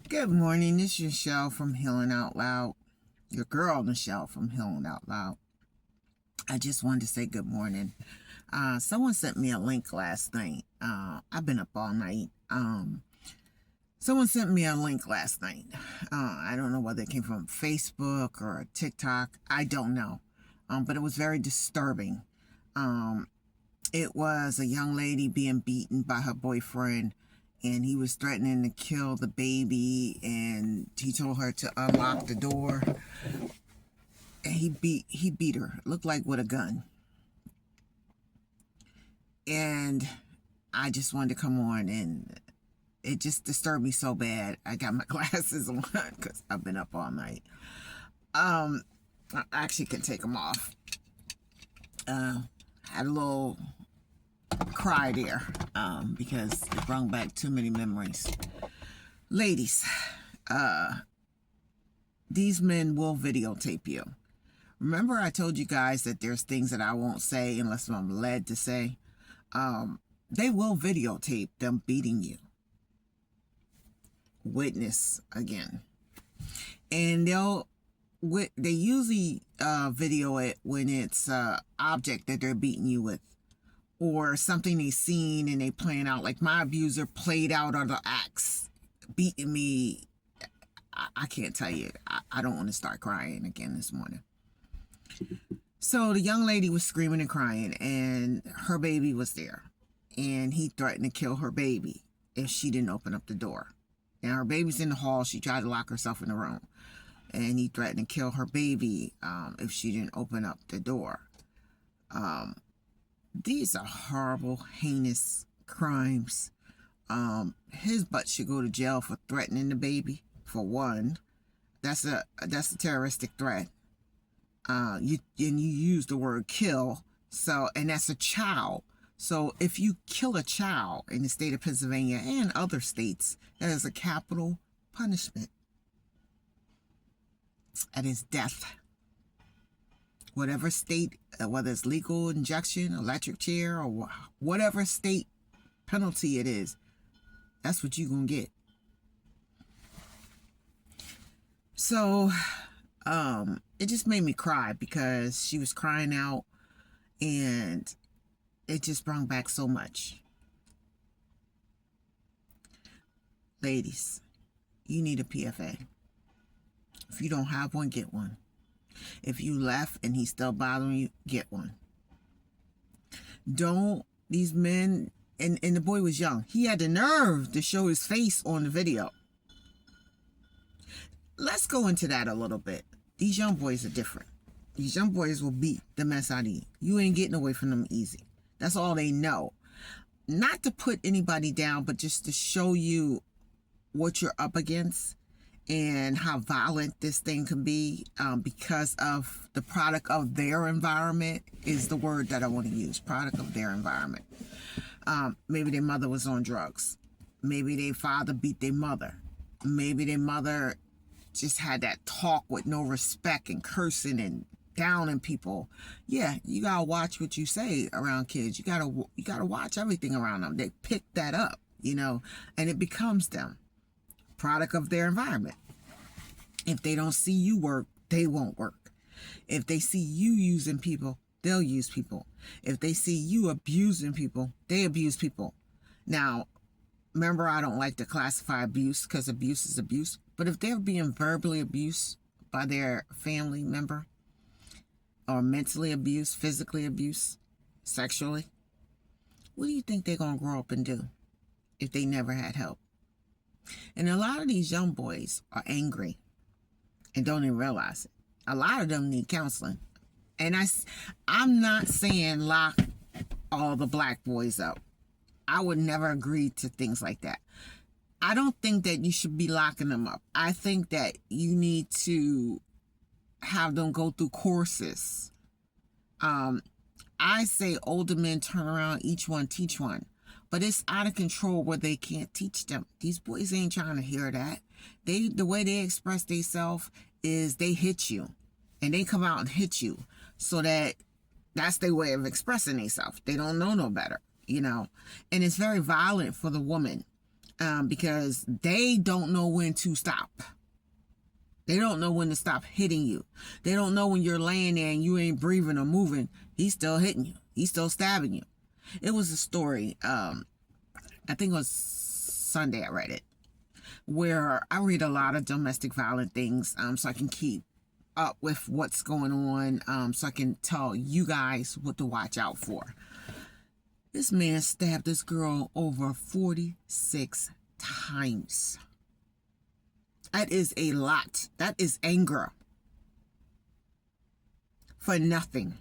Good morning. This is Michelle from Healing Out Loud. Your girl, Michelle from Healing Out Loud. I just wanted to say good morning. Someone sent me a link last night. I've been up all night. Someone sent me a link last night. I don't know whether it came from Facebook or TikTok. I don't know. But it was very disturbing. It was a young lady being beaten by her boyfriend, and he was threatening to kill the baby, and he told her to unlock the door, and he beat her. It looked like with a gun. And I just wanted to come on, and it just disturbed me so bad. I got my glasses on because I've been up all night. I actually can take them off. Had a little cry there because it brought back too many memories. Ladies, these men will videotape you. Remember I told you guys that there's things that I won't say unless I'm led to say? They will videotape them beating you. Witness again. And they usually video it when it's an object that they're beating you with, or something they've seen and they playing out. Like my abuser played out other acts, beating me. I can't tell you. I don't want to start crying again this morning. So the young lady was screaming and crying, and her baby was there, and he threatened to kill her baby if she didn't open up the door. And her baby's in the hall. She tried to lock herself in the room, and he threatened to kill her baby if she didn't open up the door. These are horrible, heinous crimes. His butt should go to jail for threatening the baby. For one, that's a terroristic threat. You use the word kill, and that's a child. So if you kill a child in the state of Pennsylvania and other states, that is a capital punishment. That is death. Whatever state, whether it's legal injection, electric chair, or whatever state penalty it is, that's what you're going to get. So, it just made me cry because she was crying out, and it just brought back so much. Ladies, you need a PFA. If you don't have one, get one. If you left and he's still bothering you, get one. These men, and the boy was young. He had the nerve to show his face on the video. Let's go into that a little bit. These young boys are different. These young boys will beat the mess out of you. You ain't getting away from them easy. That's all they know. Not to put anybody down, but just to show you what you're up against and how violent this thing can be because of the product of their environment is the word that I want to use. Product of their environment. Maybe their mother was on drugs. Maybe their father beat their mother. Maybe their mother just had that talk with no respect and cursing and downing people. Yeah, you gotta watch what you say around kids. You gotta watch everything around them. They pick that up, and it becomes them. Product of their environment. If they don't see you work, they won't work. If they see you using people, they'll use people. If they see you abusing people, they abuse people. Now, remember, I don't like to classify abuse because abuse is abuse. But if they're being verbally abused by their family member, or mentally abused, physically abused, sexually, what do you think they're going to grow up and do if they never had help? And a lot of these young boys are angry and don't even realize it. A lot of them need counseling. And I'm not saying lock all the black boys up. I would never agree to things like that. I don't think that you should be locking them up. I think that you need to have them go through courses. I say older men turn around, each one teach one. But it's out of control where they can't teach them. These boys ain't trying to hear that. The way they express themselves is they hit you. And they come out and hit you. So that's their way of expressing themselves. They don't know no better, And it's very violent for the woman. because they don't know when to stop. They don't know when to stop hitting you. They don't know when you're laying there and you ain't breathing or moving. He's still hitting you. He's still stabbing you. It was a story, I think it was Sunday I read it, where I read a lot of domestic violent things, so I can keep up with what's going on, so I can tell you guys what to watch out for. This man stabbed this girl over 46 times. That is a lot. That is anger. For nothing.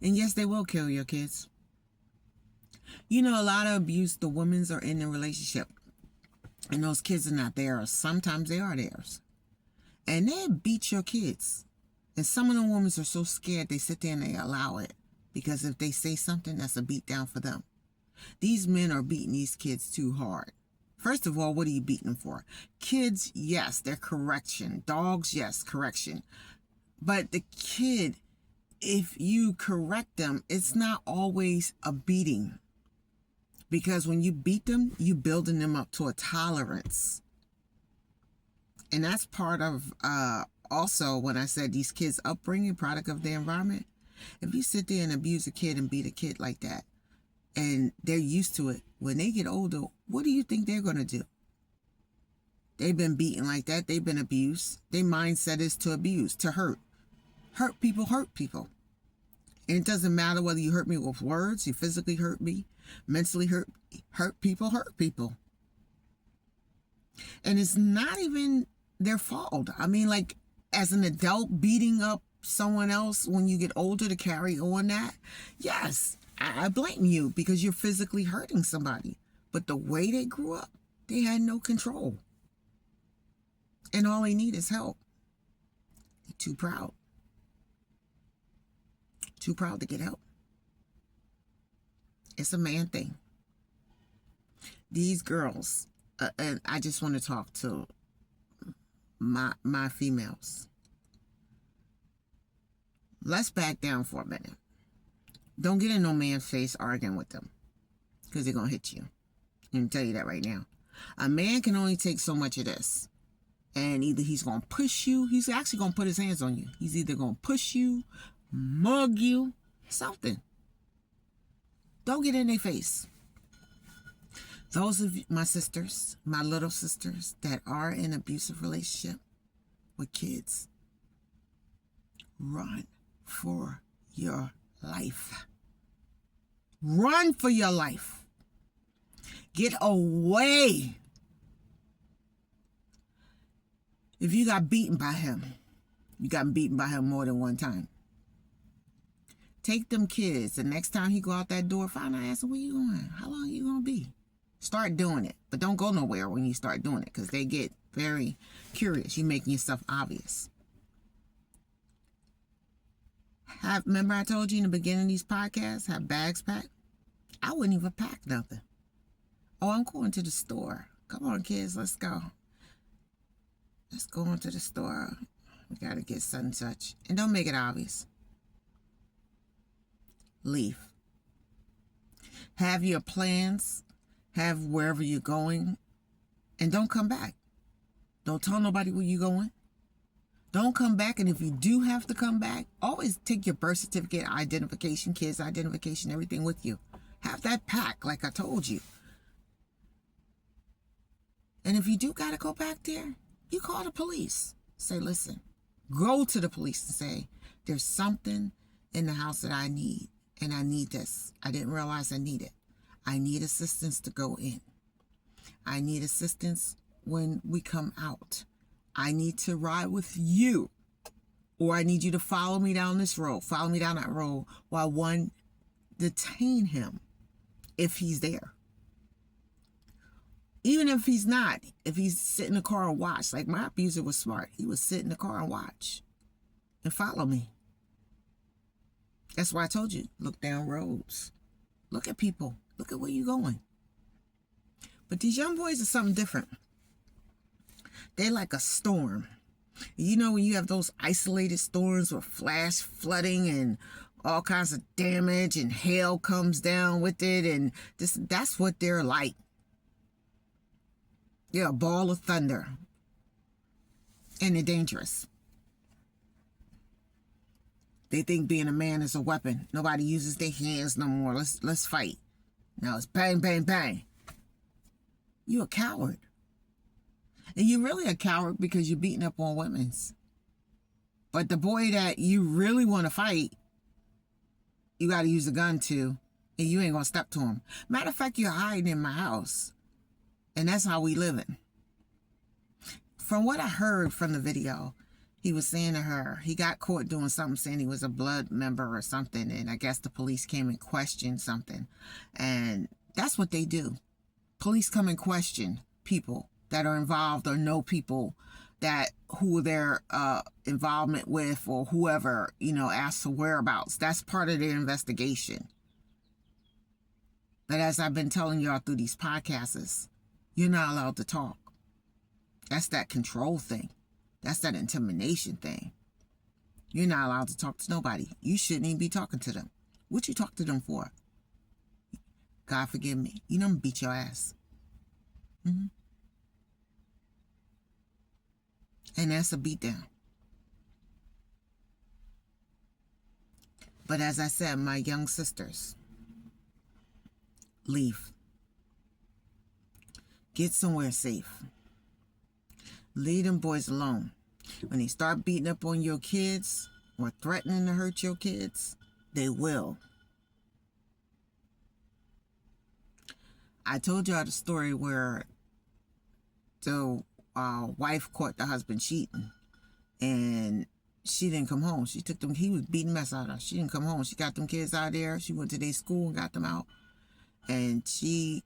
And yes, they will kill your kids. You know, a lot of abuse, the women's are in the relationship. And those kids are not theirs. Sometimes they are theirs. And they beat your kids. And some of the women are so scared they sit there and they allow it. Because if they say something, that's a beat down for them. These men are beating these kids too hard. First of all, what are you beating them for? Kids, yes, they're correction. Dogs, yes, correction. But the kid, if you correct them, it's not always a beating. Because when you beat them, you're building them up to a tolerance. And that's part of also when I said these kids' upbringing, product of their environment. If you sit there and abuse a kid and beat a kid like that, and they're used to it, when they get older, what do you think they're going to do? They've been beaten like that. They've been abused. Their mindset is to abuse, to hurt. Hurt people hurt people. And it doesn't matter whether you hurt me with words, you physically hurt me, mentally hurt people hurt people. And it's not even their fault. I mean, like, as an adult beating up someone else when you get older to carry on that, yes, I blame you because you're physically hurting somebody. But the way they grew up, they had no control. And all they need is help. They're too proud. Too proud to get help. It's a man thing. These girls, and I just want to talk to my females. Let's back down for a minute. Don't get in no man's face arguing with them, because they're going to hit you. I can tell you that right now. A man can only take so much of this. And either he's going to push you, he's actually going to put his hands on you. He's either going to push you, mug you, something. Don't get in their face. Those of my sisters, my little sisters that are in an abusive relationship with kids, run for your life. Run for your life. Get away. If you got beaten by him, you got beaten by him more than one time. Take them kids. The next time he go out that door, find out, ask him, where you going? How long are you going to be? Start doing it. But don't go nowhere when you start doing it, because they get very curious. You're making yourself obvious. Remember I told you in the beginning of these podcasts, have bags packed? I wouldn't even pack nothing. Oh, I'm going to the store. Come on, kids, let's go. Let's go into the store. We got to get such and such. And don't make it obvious. Leave. Have your plans. Have wherever you're going. And don't come back. Don't tell nobody where you're going. Don't come back. And if you do have to come back, always take your birth certificate, identification, kids' identification, everything with you. Have that packed like I told you. And if you do got to go back there, you call the police. Say, listen, go to the police and say, there's something in the house that I need, and I need this. I didn't realize I need it. I need assistance to go in. I need assistance when we come out. I need to ride with you, or I need you to follow me down this road, follow me down that road while one detain him if he's there. Even if he's not, if he's sit in the car and watch, like my abuser was smart. He would sit in the car and watch and follow me. That's why I told you, look down roads. Look at people. Look at where you're going. But these young boys are something different. They're like a storm. You know when you have those isolated storms with flash flooding and all kinds of damage and hail comes down with it, and that's what they're like. They're a ball of thunder, and they're dangerous. They think being a man is a weapon. Nobody uses their hands no more. Let's fight. Now it's bang, bang, bang. You're a coward. And you're really a coward because you're beating up on women's. But the boy that you really want to fight, you got to use a gun to, and you ain't going to step to him. Matter of fact, you're hiding in my house. And that's how we living. From what I heard from the video, he was saying to her, he got caught doing something, saying he was a blood member or something. And I guess the police came and questioned something. And that's what they do. Police come and question people that are involved or know people that who their involvement with, or whoever, asks for whereabouts. That's part of their investigation. But as I've been telling y'all through these podcasts, you're not allowed to talk. That's that control thing. That's that intimidation thing. You're not allowed to talk to nobody. You shouldn't even be talking to them. What you talk to them for? God forgive me. I'm gonna beat your ass. And that's a beatdown. But as I said, my young sisters, leave. Get somewhere safe. Leave them boys alone. When they start beating up on your kids or threatening to hurt your kids, they will. I told y'all the story where the wife caught the husband cheating, and she didn't come home. He was beating the mess out of her. She didn't come home. She got them kids out there. She went to their school and got them out. And she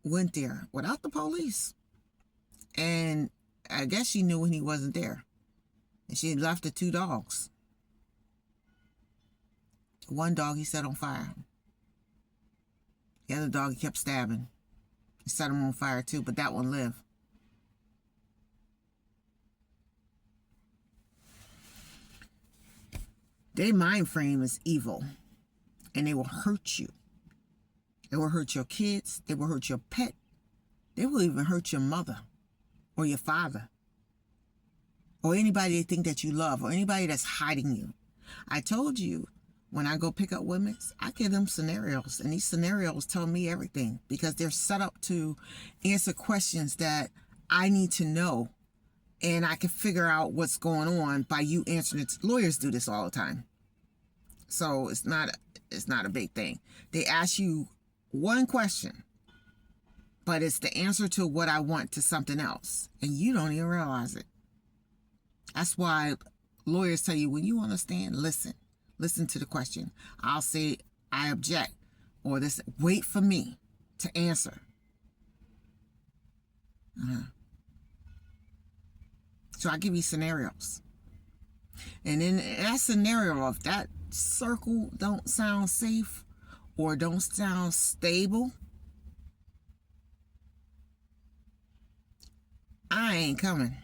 went there without the police. And I guess she knew when he wasn't there. And she had left the 2 dogs. One dog he set on fire. The other dog he kept stabbing. He set him on fire too, but that one lived. Their mind frame is evil, and they will hurt you. They will hurt your kids. They will hurt your pet. They will even hurt your mother or your father or anybody they think that you love or anybody that's hiding you. I told you, when I go pick up women, I give them scenarios, and these scenarios tell me everything because they're set up to answer questions that I need to know, and I can figure out what's going on by you answering it. Lawyers do this all the time. So it's not a big thing. They ask you one question, but it's the answer to what I want to something else, and you don't even realize it. That's why lawyers tell you, when you understand, listen to the question. I'll say, I object, or this, wait for me to answer. So I give you scenarios. And in that scenario, if that circle don't sound safe or don't sound stable, I ain't coming.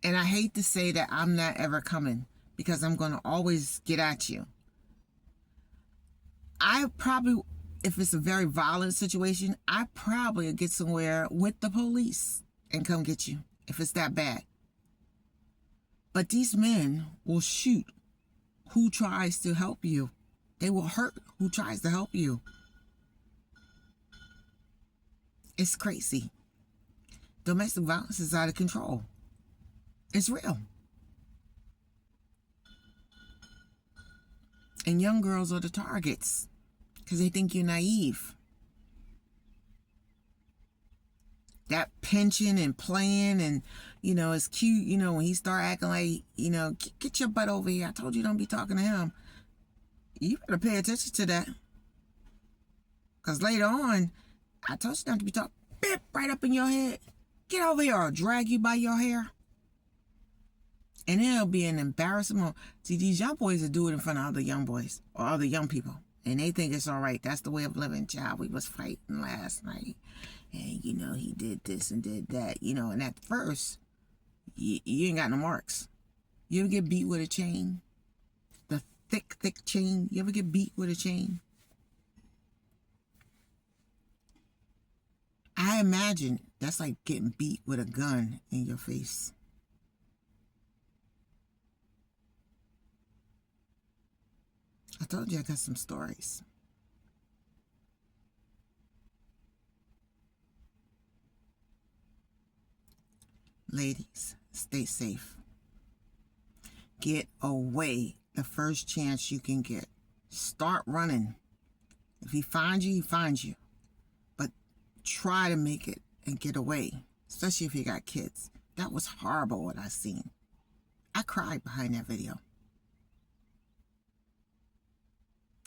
And I hate to say that I'm not ever coming, because I'm going to always get at you. I probably, if it's a very violent situation, I probably get somewhere with the police and come get you if it's that bad. But these men will shoot who tries to help you. They will hurt who tries to help you. It's crazy. Domestic violence is out of control. It's real. And young girls are the targets because they think you're naive. That pinching and playing and, it's cute, when he start acting like, get your butt over here. I told you don't be talking to him. You better pay attention to that. Because later on, I told you not to be talking. Bip right up in your head. Get over here, or I'll drag you by your hair. And it'll be an embarrassing moment. See, these young boys will do it in front of other young boys or other young people. And they think it's all right. That's the way of living. Child, we was fighting last night. And, he did this and did that. And at first, you ain't got no marks. You ever get beat with a chain? The thick chain. You ever get beat with a chain? I imagine that's like getting beat with a gun in your face. I told you I got some stories. Ladies, stay safe. Get away the first chance you can get. Start running. If he finds you, he finds you. But try to make it and get away, especially if you got kids. That was horrible what I seen. I cried behind that video.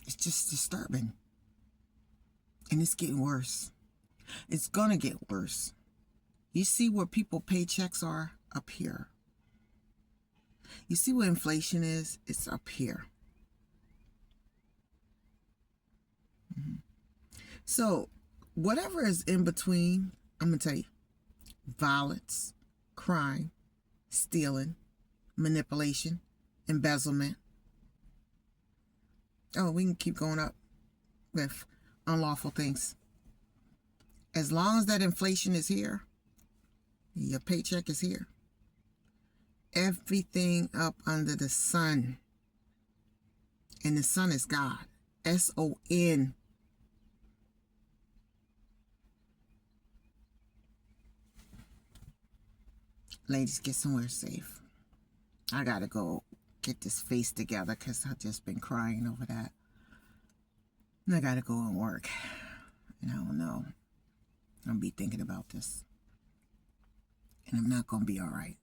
It's just disturbing. And it's getting worse. It's gonna get worse. You see where people paychecks are? Up here. You see what inflation is? It's up here. So, whatever is in between, I'm going to tell you, violence, crime, stealing, manipulation, embezzlement. Oh, we can keep going up with unlawful things. As long as that inflation is here, your paycheck is here. Everything up under the sun. And the sun is God. S-O-N. Ladies, get somewhere safe. I gotta go get this face together because I've just been crying over that. And I gotta go and work. And I don't know. I'm gonna be thinking about this. And I'm not gonna be all right.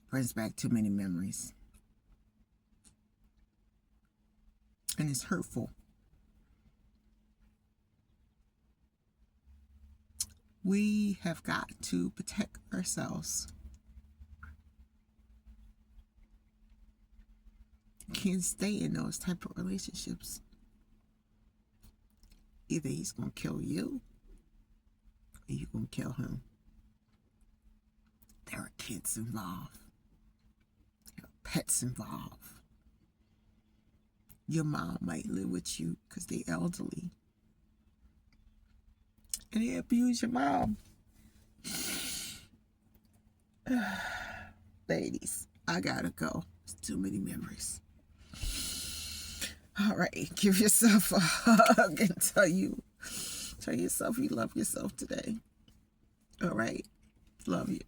Brings back too many memories. And it's hurtful. We have got to protect ourselves. Can't stay in those type of relationships. Either he's going to kill you or you're going to kill him. There are kids involved. There are pets involved. Your mom might live with you because they're elderly. And they abuse your mom. Ladies, I gotta go. It's too many memories. All right, give yourself a hug and tell yourself you love yourself today. All right, love you.